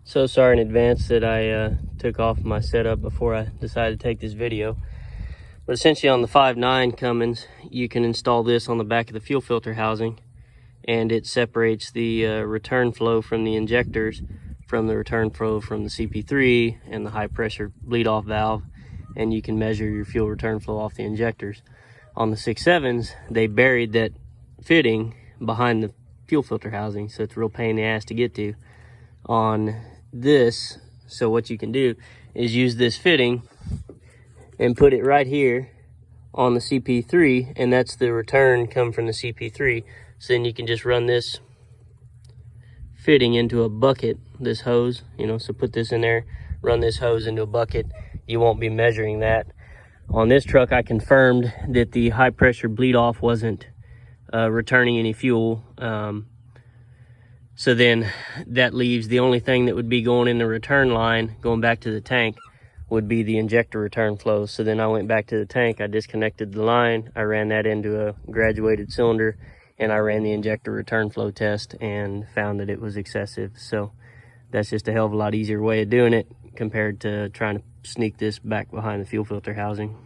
So sorry in advance that I took off my setup before I decided to take this video. But essentially on the 5.9 Cummins, you can install this on the back of the fuel filter housing, and it separates the return flow from the injectors from the return flow from the CP3 and the high pressure bleed off valve, and you can measure your fuel return flow off the injectors. On the 6.7s, they buried that fitting behind the fuel filter housing, so it's a real pain in the ass to get to. On this, so what you can do is use this fitting and put it right here on the CP3, and that's the return come from the CP3. So then you can just run this fitting into a bucket, this hose, so put this in there, run this hose into a bucket. You won't be measuring that. On this truck, I confirmed that the high pressure bleed off wasn't returning any fuel. So then that leaves the only thing that would be going in the return line, going back to the tank, would be the injector return flow. So then I went back to the tank, I disconnected the line, I ran that into a graduated cylinder, and I ran the injector return flow test and found that it was excessive. So that's just a hell of a lot easier way of doing it compared to trying to sneak this back behind the fuel filter housing.